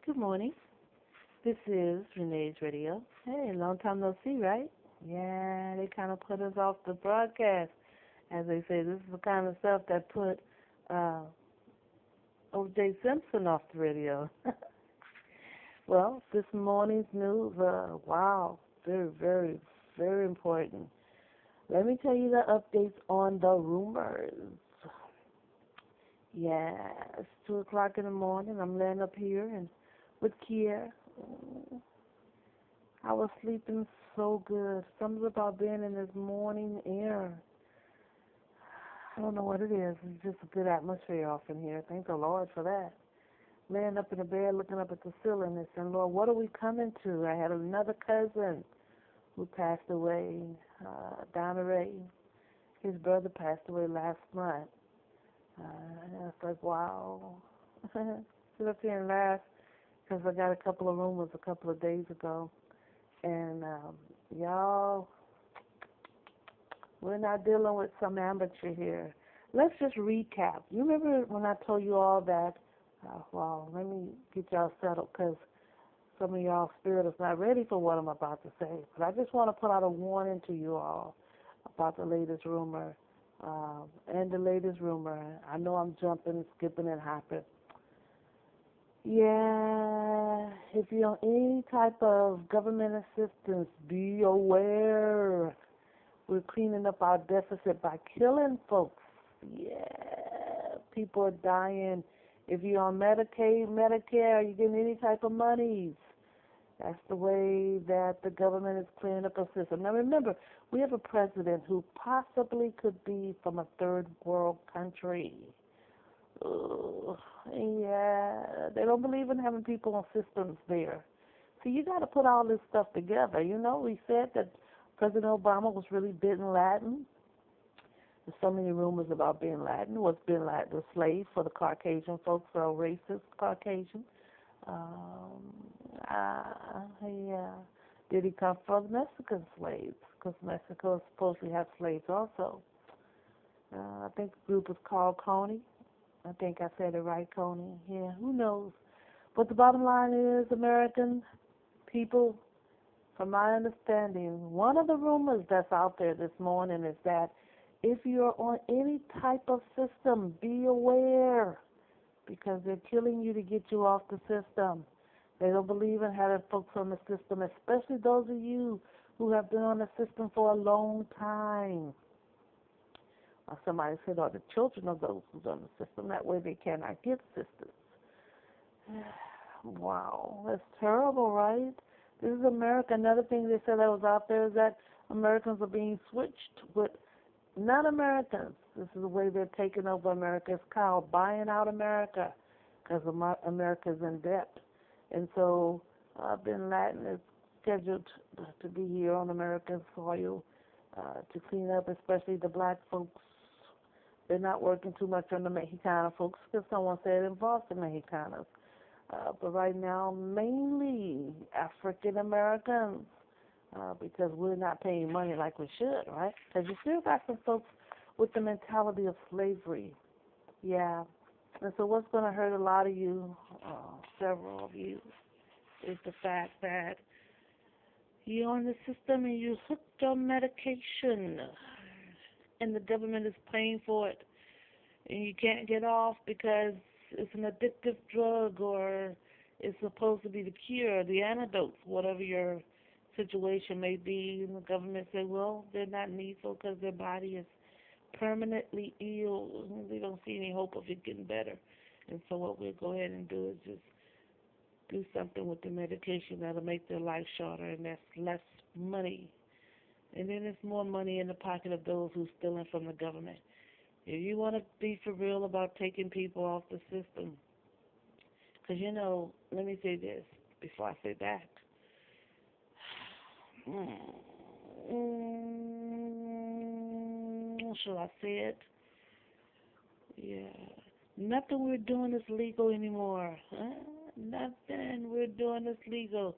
Good morning. This is Renee's Radio. Hey, long time no see, right? Yeah, they kind of put us off the broadcast. As they say, this is the kind of stuff that put uh, O.J. Simpson off the radio. Well, this morning's news, wow, very, very, very important. Let me tell you the updates on the rumors. Yeah, it's 2 o'clock in the morning. I'm laying up here and with Kier. I was sleeping so good. Something about being in this morning air. I don't know what it is. It's just a good atmosphere off in here. Thank the Lord for that. Laying up in the bed, looking up at the ceiling and saying, Lord, what are we coming to? I had another cousin who passed away, Donna Ray. His brother passed away last month. And I was like, wow. Sit up here and laugh because I got a couple of rumors a couple of days ago. And y'all, we're not dealing with some amateur here. Let's just recap. You remember when I told you all that? Well, let me get y'all settled because some of y'all spirit is not ready for what I'm about to say. But I just want to put out a warning to you all about the latest rumor. And the latest rumor. I know I'm jumping, skipping, and hopping. Yeah, if you're on any type of government assistance, be aware. We're cleaning up our deficit by killing folks. Yeah, people are dying. If you're on Medicaid, Medicare, you're getting any type of monies. That's the way that the government is cleaning up a system. Now remember, we have a president who possibly could be from a third world country. Ugh, yeah, they don't believe in having people on systems there. So you got to put all this stuff together. You know, we said that President Obama was really Bin Laden. There's so many rumors about Bin Laden. Was Bin Laden a slave for the Caucasian folks or racist Caucasian? Um, yeah. Did he come from Mexican slaves? Because Mexico supposedly has slaves also. I think the group is called Coney. I think I said it right, Coney. Yeah, who knows? But the bottom line is, American people, from my understanding, one of the rumors that's out there this morning is that if you're on any type of system, be aware because they're killing you to get you off the system. They don't believe in having folks on the system, especially those of you who have been on the system for a long time. Or somebody said, or the children of those who's on the system. That way they cannot get assistance. Wow, that's terrible, right? This is America. Another thing they said that was out there is that Americans are being switched with non-Americans. This is the way they're taking over America. It's called buying out America because America's in debt. And so Bin Laden is scheduled to be here on American soil to clean up, especially the black folks. They're not working too much on the Mexicana folks because someone said it involves the Mexicanos. But right now, mainly African Americans, because we're not paying money like we should, right? Because you still got some folks with the mentality of slavery. Yeah. And so what's going to hurt a lot of you, several of you, is the fact that you're on the system and you hooked on medication and the government is paying for it and you can't get off because it's an addictive drug or it's supposed to be the cure, the antidote, whatever your situation may be. And the government say, well, they're not needful because their body is permanently ill. They don't see any hope of it getting better. And so what we'll go ahead and do is just do something with the medication that'll make their life shorter, and that's less money. And then there's more money in the pocket of those who's stealing from the government. If you want to be for real about taking people off the system, because, you know, let me say this before I say that. Shall I say it? Yeah. Nothing we're doing is legal anymore. Huh? Nothing we're doing is legal.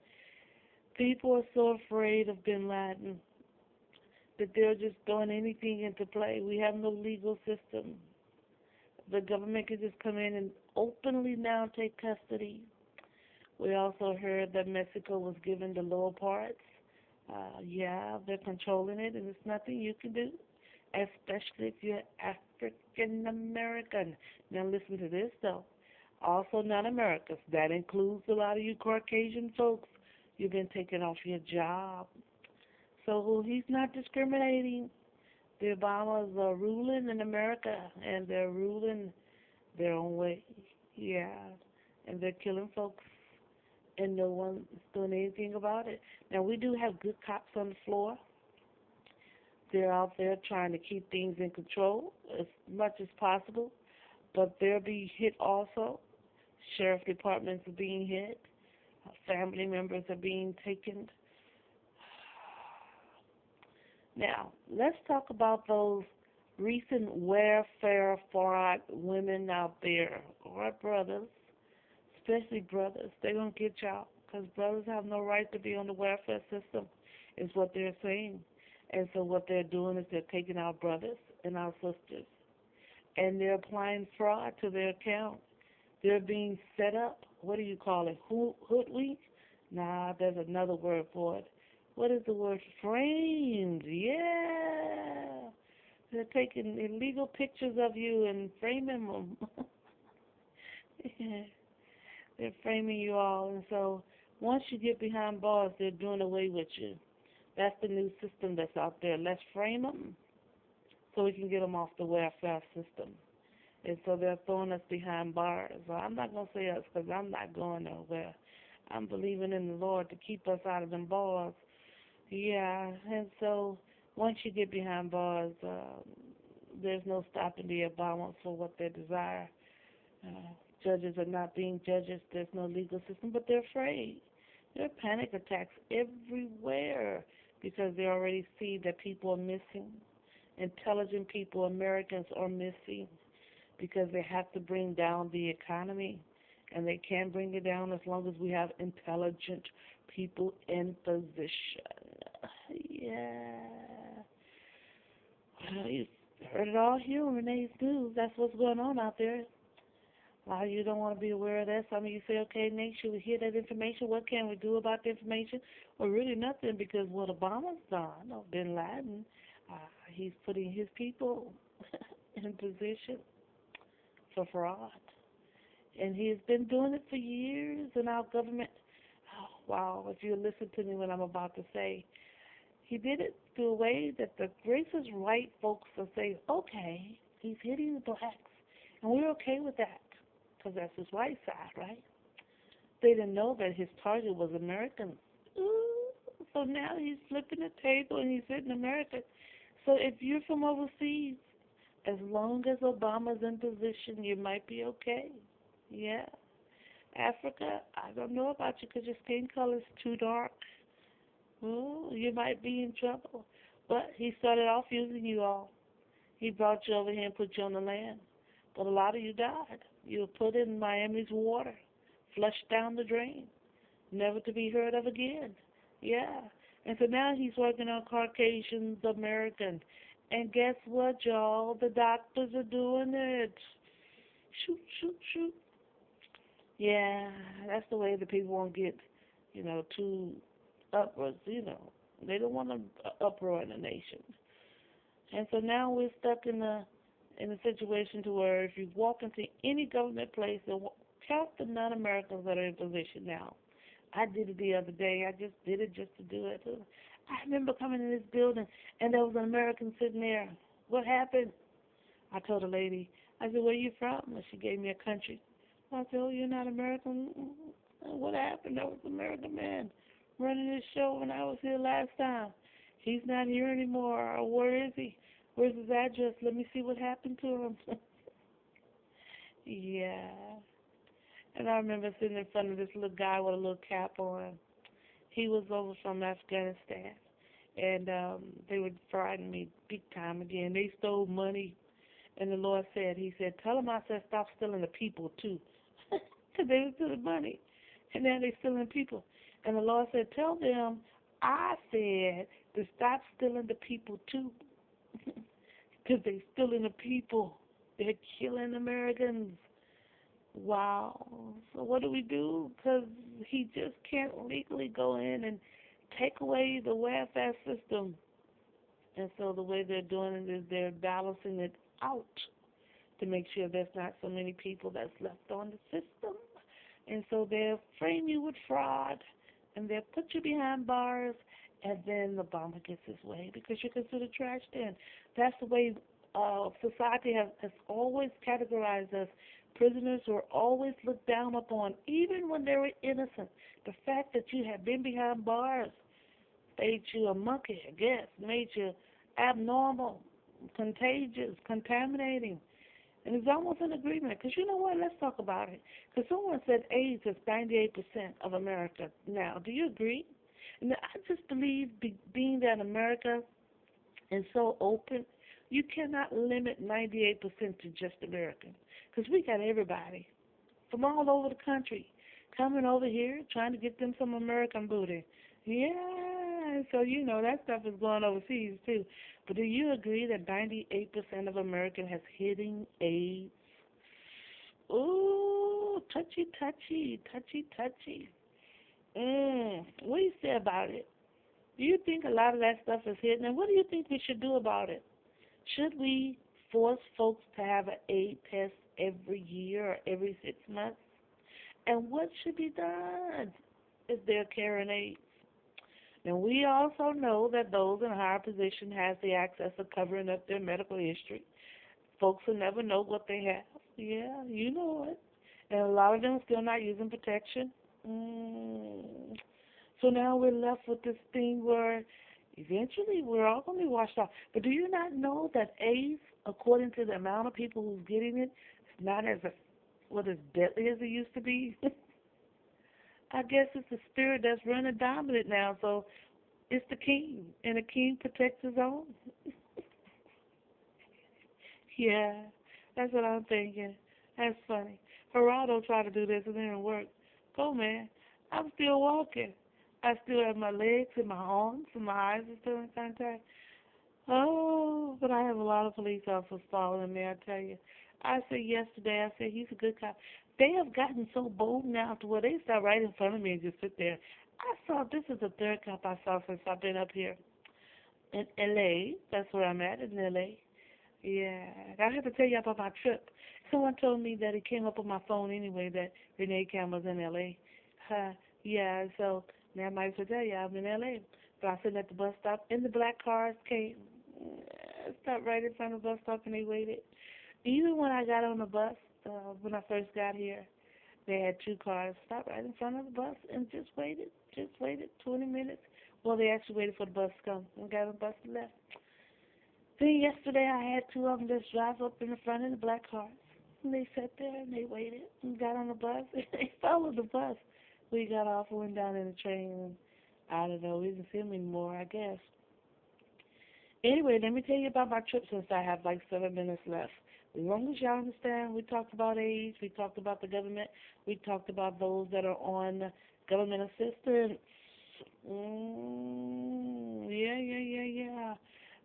People are so afraid of Bin Laden that they're just throwing anything into play. We have no legal system. The government can just come in and openly now take custody. We also heard that Mexico was given the lower parts. Yeah, they're controlling it, and there's nothing you can do, especially if you're African American. Now listen to this though. Also non-Americans. That includes a lot of you Caucasian folks. You've been taken off your job. So he's not discriminating. The Obamas are ruling in America, and they're ruling their own way. Yeah, and they're killing folks, and no one's doing anything about it. Now, we do have good cops on the floor. They're out there trying to keep things in control as much as possible, but they'll be hit also. Sheriff departments are being hit. Family members are being taken. Now, let's talk about those recent welfare fraud women out there, or brothers, especially brothers. They're going to get y'all because brothers have no right to be on the welfare system, is what they're saying. And so what they're doing is they're taking our brothers and our sisters, and they're applying fraud to their account. They're being set up. What do you call it? Hoodwink? Nah, there's another word for it. What is the word? Framed. Yeah. They're taking illegal pictures of you and framing them. They're framing you all. And so once you get behind bars, they're doing away with you. That's the new system that's out there. Let's frame them so we can get them off the welfare system. And so they're throwing us behind bars. So I'm not going to say us because I'm not going nowhere. I'm believing in the Lord to keep us out of them bars. Yeah, and so once you get behind bars, there's no stopping the Obamas for what they desire. Uh, Judges are not being judges. There's no legal system, but they're afraid. There are panic attacks everywhere because they already see that people are missing. Intelligent people, Americans, are missing because they have to bring down the economy, and they can't bring it down as long as we have intelligent people in position. Yeah. Well, you heard it all here on Renee's News. That's what's going on out there. A lot of you don't want to be aware of that. Some of you say, okay, Nate, should we hear that information? What can we do about the information? Well, really nothing, because what Obama's done, or Bin Laden, he's putting his people in position for fraud. And he's been doing it for years, and our government, oh, wow, if you listen to me what I'm about to say, he did it through a way that the racist white folks will say, okay, he's hitting the blacks, and we're okay with that, because that's his white side, right? They didn't know that his target was Americans. Ooh, so now he's flipping the table and he's hitting America. So if you're from overseas, as long as Obama's in position, you might be okay. Yeah. Africa, I don't know about you because your skin color is too dark. Ooh, you might be in trouble. But he started off using you all. He brought you over here and put you on the land. But a lot of you died. You were put in Miami's water, flushed down the drain, never to be heard of again. Yeah. And so now he's working on Caucasians, Americans. And guess what, y'all? The doctors are doing it. Shoot, shoot, shoot. Yeah, that's the way the people won't get, too uproar. They don't want an uproar in the nation. And so now we're stuck in a situation to where if you walk into any government place, count the non-Americans that are in position now. I did it the other day. I just did it just to do it. I remember coming in this building, and there was an American sitting there. What happened? I told the lady, I said, where are you from? And she gave me a country. I said, oh, you're not American? What happened? That was an American man running this show when I was here last time. He's not here anymore. Where is he? Where's his address? Let me see what happened to him. Yeah. And I remember sitting in front of this little guy with a little cap on. He was over from Afghanistan. And they were frightening me big time again. They stole money. And the Lord said, he said, tell them I said stop stealing the people too. Because they were stealing money. And now they're stealing people. And the Lord said, tell them I said to stop stealing the people too. Because they're stealing the people. They're killing Americans. Wow. So what do we do? Because he just can't legally go in and take away the welfare system. And so the way they're doing it is they're balancing it out to make sure there's not so many people that's left on the system. And so they'll frame you with fraud, and they'll put you behind bars, and then the bomber gets his way because you're considered trash then. That's the way society has always categorized us. Prisoners were always looked down upon, even when they were innocent. The fact that you had been behind bars made you a monkey, I guess, made you abnormal, contagious, contaminating. And it's almost an agreement. Because you know what? Let's talk about it. Because someone said AIDS is 98% of America now. Do you agree? And I just believe being that America is so open, you cannot limit 98% to just Americans. Because we got everybody from all over the country coming over here trying to get them some American booty. Yeah, so you know that stuff is going overseas too. But do you agree that 98% of Americans has hitting AIDS? Ooh, touchy, touchy, touchy, touchy. What do you say about it? Do you think a lot of that stuff is hidden? And what do you think we should do about it? Should we force folks to have an AIDS test every year or every 6 months? And what should be done if they're carrying AIDS? Now, we also know that those in a higher position have the access of covering up their medical history. Folks will never know what they have. Yeah, you know it. And a lot of them still not using protection. So now we're left with this thing where eventually we're all going to be washed out. But do you not know that AIDS, according to the amount of people who's getting it, is not as deadly as it used to be? I guess it's the spirit that's running dominant now. So it's the king, and the king protects his own. Yeah, that's what I'm thinking. That's funny. Geraldo tried to do this and it didn't work. Go, man. I'm still walking. I still have my legs and my arms and my eyes are still in contact. Oh, but I have a lot of police officers following me, I tell you. I said yesterday, I said he's a good cop. They have gotten so bold now to where they start right in front of me and just sit there. This is the third cop I saw since I've been up here in L.A. That's where I'm at, in L.A. Yeah, I have to tell you about my trip. Someone told me that it came up on my phone anyway that Renee Campbell's in L.A. Yeah, so now I might as well tell you I'm in L.A. But I was sitting at the bus stop, and the black cars came, stopped right in front of the bus stop, and they waited. Even when I got on the bus, when I first got here, they had two cars stopped right in front of the bus and just waited 20 minutes. Well, they actually waited for the bus to come and got on the bus and left. Then yesterday I had two of them just drive up in the front of the black cars. And they sat there and they waited and got on the bus. And they followed the bus. We got off and went down in the train. And I don't know, we didn't see them anymore, I guess. Anyway, let me tell you about my trip since I have like 7 minutes left. As long as y'all understand, we talked about AIDS, we talked about the government, we talked about those that are on government assistance. Yeah.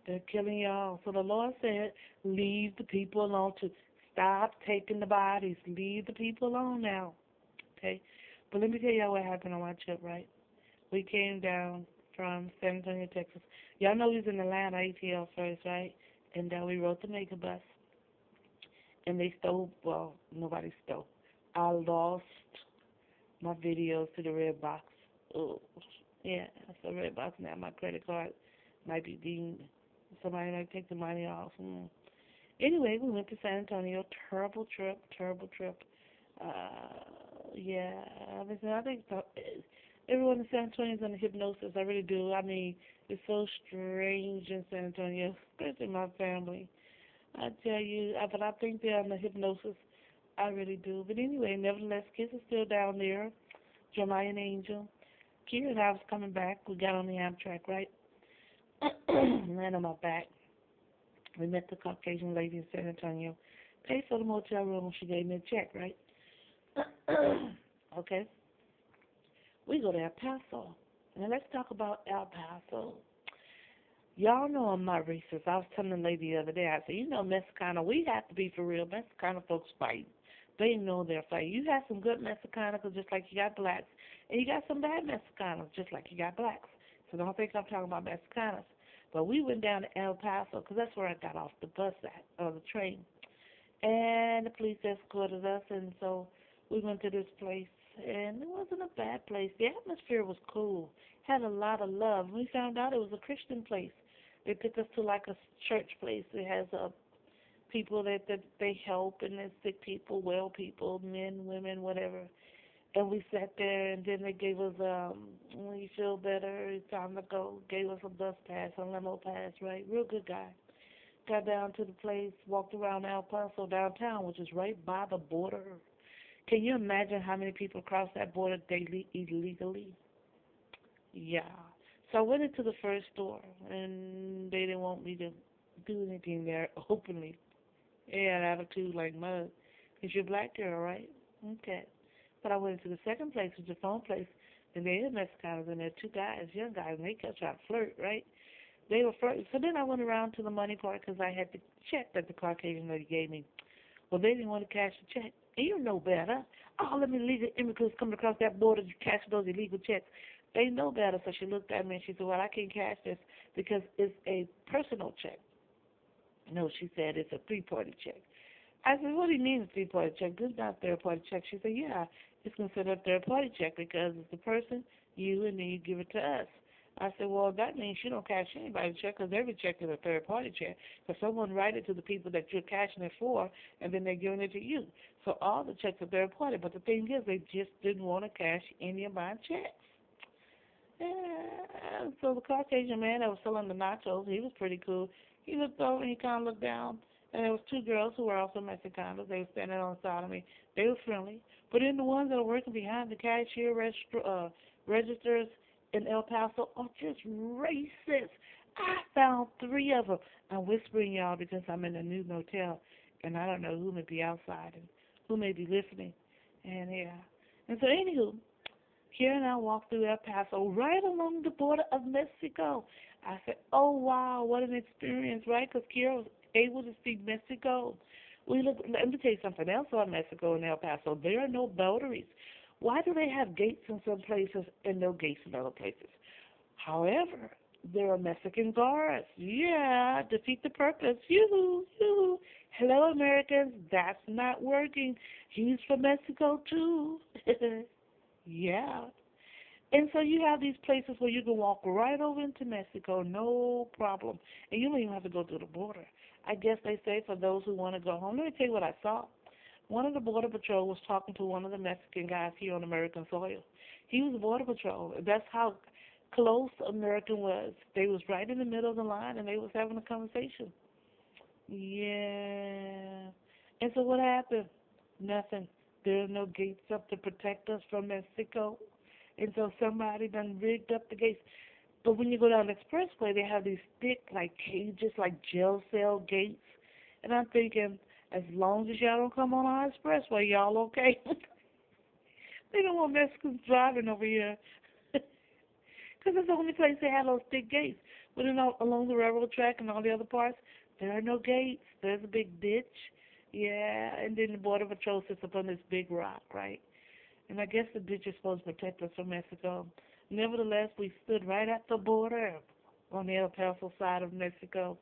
They're killing y'all. So the Lord said, leave the people alone to stop taking the bodies. Leave the people alone now. Okay? But let me tell y'all what happened on my trip, right? We came down from San Antonio, Texas. Y'all know we was in Atlanta ATL first, right? And then we rode the mega bus. And they stole, well, nobody stole. I lost my videos to the red box. Oh, yeah, that's a red box now. My credit card might be deemed. Somebody might take the money off. Anyway, we went to San Antonio. Terrible trip, terrible trip. Yeah, I think everyone in San Antonio is under hypnosis. I really do. I mean, it's so strange in San Antonio, especially my family. I tell you, but I think they're under hypnosis. I really do. But anyway, nevertheless, kids are still down there. Jeremiah and Angel. Kira and I was coming back. We got on the Amtrak, right? Land on my back. We met the Caucasian lady in San Antonio. Paid for the motel room. She gave me a check, right? Okay. We go to El Paso. Now let's talk about El Paso. Y'all know I'm not racist. I was telling the lady the other day, I said, you know, Mexicano, we have to be for real. Mexicano folks fight. They know their fight. You have some good Mexicanos just like you got blacks, and you got some bad Mexicanos just like you got blacks. So don't think I'm talking about Mexicanos. But we went down to El Paso because that's where I got off the bus at, or the train. And the police escorted us, and so we went to this place, and it wasn't a bad place. The atmosphere was cool, had a lot of love. We found out it was a Christian place. They took us to like a church place. It has people that they help, and there's sick people, well people, men, women, whatever. And we sat there, and then they gave us, when you feel better, it's time to go. Gave us a bus pass, a limo pass, right? Real good guy. Got down to the place, walked around El Paso downtown, which is right by the border. Can you imagine how many people cross that border daily illegally? Yeah. So I went into the first store, and they didn't want me to do anything there openly. They had attitude like mud. Because you're a black girl, right? Okay. But I went into the second place, which is the phone place, and they had Mexicanos in there, two guys, young guys, and they kept trying to flirt, right? They were flirting. So then I went around to the money part because I had the check that the Caucasian lady gave me. Well, they didn't want to cash the check. And you know better. All them illegal immigrants coming across that border to cash those illegal checks. They know better. So she looked at me and she said, well, I can't cash this because it's a personal check. No, she said it's a three-party check. I said, what do you mean a three-party check? This is not a third-party check. She said, yeah, it's considered a third-party check because it's the person, you, and then you give it to us. I said, well, that means you don't cash anybody's check because every check is a third-party check. Because someone write it to the people that you're cashing it for, and then they're giving it to you. So all the checks are third-party. But the thing is, they just didn't want to cash any of my checks. And so the Caucasian man that was selling the nachos, he was pretty cool. He looked over and he kind of looked down, and there was two girls who were also Mexicanos. They were standing on the side of me. They were friendly. But then the ones that are working behind the cashier registers in El Paso are just racist. I found three of them. I'm whispering y'all because I'm in a new motel, and I don't know who may be outside and who may be listening. And yeah. And so anywho, here and I walked through El Paso, right along the border of Mexico. I said, oh, wow, what an experience, right? Because Kira was able to see Mexico. Let me tell you something else on Mexico and El Paso. There are no boundaries. Why do they have gates in some places and no gates in other places? However, there are Mexican guards. Yeah, defeat the purpose. Yoo-hoo, yoo-hoo. Hello, Americans. That's not working. He's from Mexico, too. Yeah. And so you have these places where you can walk right over into Mexico, no problem. And you don't even have to go through the border. I guess they say for those who want to go home. Let me tell you what I saw. One of the Border Patrol was talking to one of the Mexican guys here on American soil. He was Border Patrol. That's how close American was. They was right in the middle of the line, and they was having a conversation. Yeah. And so what happened? Nothing. There are no gates up to protect us from Mexico. And so somebody done rigged up the gates. But when you go down the expressway, they have these thick, like cages, like jail cell gates. And I'm thinking, as long as y'all don't come on our expressway, y'all okay? They don't want Mexicans driving over here. Because it's the only place they have those thick gates. But then along the railroad track and all the other parts, there are no gates. There's a big ditch. Yeah, and then the Border Patrol sits up on this big rock, right? And I guess the ditch is supposed to protect us from Mexico. Nevertheless, we stood right at the border on the El Paso side of Mexico.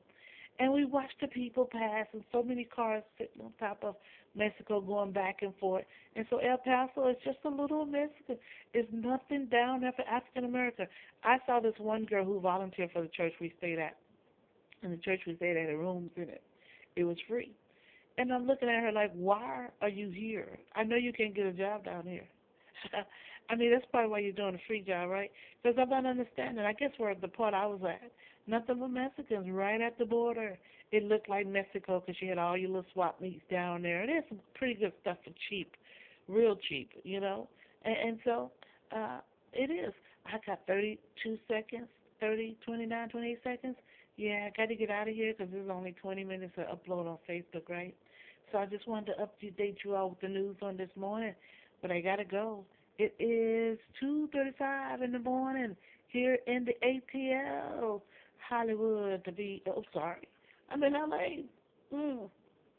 And we watched the people pass, and so many cars sitting on top of Mexico going back and forth. And so El Paso is just a little Mexico. It's nothing down there for African America. I saw this one girl who volunteered for the church we stayed at. And the church we stayed at had rooms in it. It was free. And I'm looking at her like, why are you here? I know you can't get a job down here. I mean, that's probably why you're doing a free job, right? Because I'm not understanding. I guess where the part I was at, nothing but Mexicans right at the border. It looked like Mexico because you had all your little swap meets down there. And there's some pretty good stuff for cheap, real cheap, you know. And so it is. I got 32 seconds, 30, 29, 28 seconds. Yeah, I got to get out of here because there's only 20 minutes to upload on Facebook, right? So I just wanted to update you all with the news on this morning, but I got to go. It is 2:35 in the morning here in the ATL, Hollywood to be, oh, sorry. I'm in LA.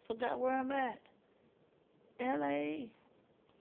Forgot where I'm at. LA